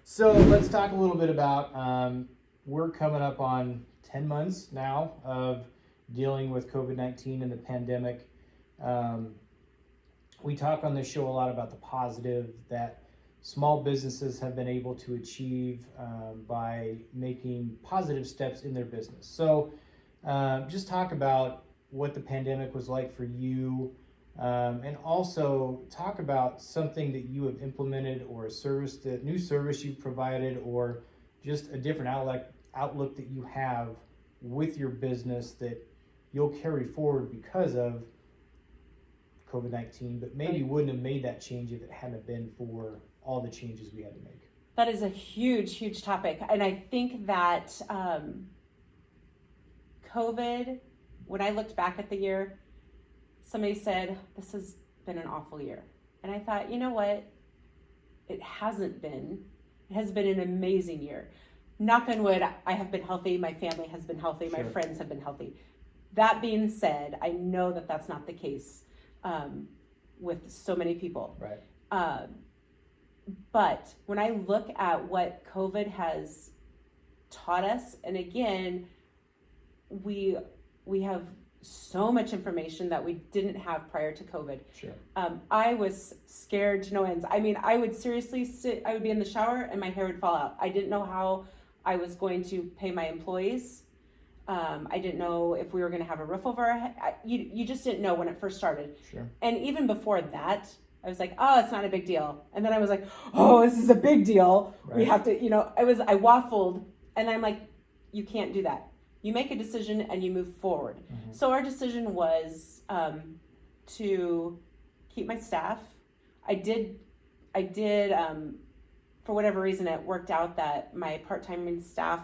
So let's talk a little bit about, we're coming up on 10 months now of dealing with COVID-19 and the pandemic. We talk on this show a lot about the positive that small businesses have been able to achieve by making positive steps in their business. So just talk about what the pandemic was like for you, and also talk about something that you have implemented or a service, the new service you provided, or just a different outlook that you have with your business that you'll carry forward because of COVID-19, but maybe wouldn't have made that change if it hadn't been for all the changes we had to make. That is a huge, huge topic. And I think that COVID, when I looked back at the year, somebody said, this has been an awful year. And I thought, you know what? It hasn't been. It has been an amazing year. Knock on wood, I have been healthy. My family has been healthy. Sure. My friends have been healthy. That being said, I know that that's not the case with so many people. Right. But when I look at what COVID has taught us, and again, we have so much information that we didn't have prior to COVID. Sure. I was scared to no ends. I mean, I would seriously I would be in the shower and my hair would fall out. I didn't know how I was going to pay my employees. I didn't know if we were going to have a roof over our head. You just didn't know when it first started. Sure. And even before that, I was like, oh, it's not a big deal. And then I was like, oh, this is a big deal. Right. We have to, I waffled, and I'm like, you can't do that. You make a decision and you move forward. Mm-hmm. So our decision was to keep my staff. I did, for whatever reason, it worked out that my part-time staff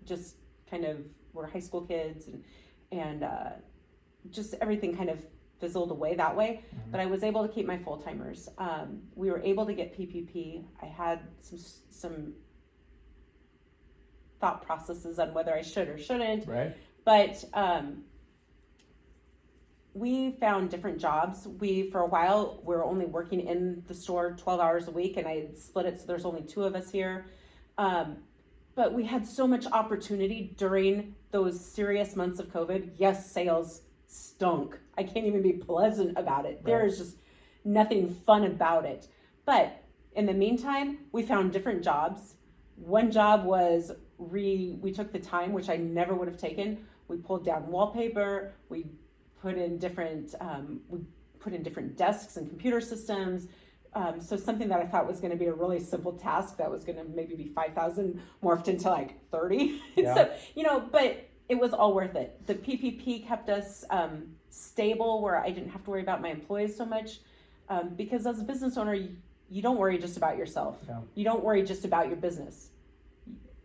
just kind of were high school kids, and just everything kind of fizzled away that way. Mm-hmm. But I was able to keep my full-timers. We were able to get PPP. I had some thought processes on whether I should or shouldn't. Right. But we found different jobs. For a while, we're only working in the store 12 hours a week, and I split it so there's only 2 of us here. But we had so much opportunity during those serious months of COVID. Yes, sales stunk. I can't even be pleasant about it. Right. There is just nothing fun about it. But in the meantime, we found different jobs. One job was we took the time, which I never would have taken. We pulled down wallpaper. We put in different desks and computer systems. So something that I thought was going to be a really simple task that was going to maybe be 5,000 morphed into like 30. Yeah. So, but it was all worth it. The PPP kept us stable, where I didn't have to worry about my employees so much. Because as a business owner, you don't worry just about yourself. No. You don't worry just about your business.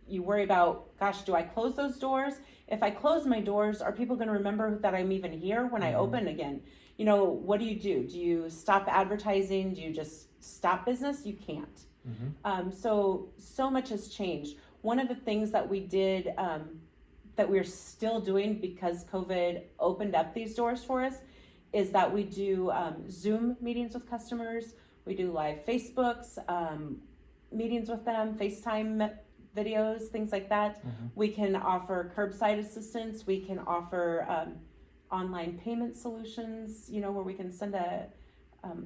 You worry about, gosh, do I close those doors? If I close my doors, are people going to remember that I'm even here when I open again? What do? Do you stop advertising? Do you just stop business? You can't. Mm-hmm. So much has changed. One of the things that we did, that we're still doing because COVID opened up these doors for us, is that we do Zoom meetings with customers. We do live Facebooks, meetings with them, FaceTime videos, things like that. Mm-hmm. We can offer curbside assistance. We can offer online payment solutions, where we can send a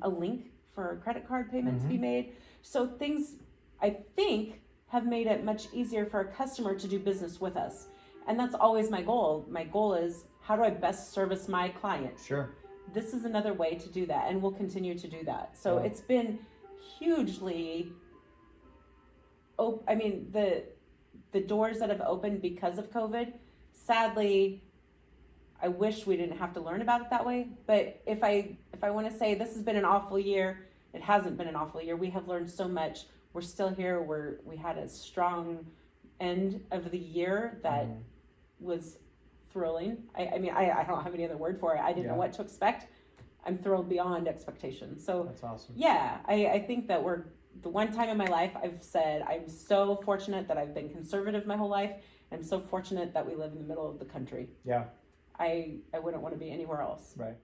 link for credit card payment to be made. So things, I think, have made it much easier for a customer to do business with us. And that's always my goal. My goal is, how do I best service my client? Sure. This is another way to do that, and we'll continue to do that. So It's been hugely, the doors that have opened because of COVID, sadly, I wish we didn't have to learn about it that way. But if I want to say this has been an awful year, it hasn't been an awful year. We have learned so much. We're still here. We had a strong end of the year that was thrilling. I don't have any other word for it. I didn't know what to expect. I'm thrilled beyond expectation. So that's awesome. Yeah, I think that we're the one time in my life I've said I'm so fortunate that I've been conservative my whole life. I'm so fortunate that we live in the middle of the country. Yeah. I wouldn't want to be anywhere else. Right.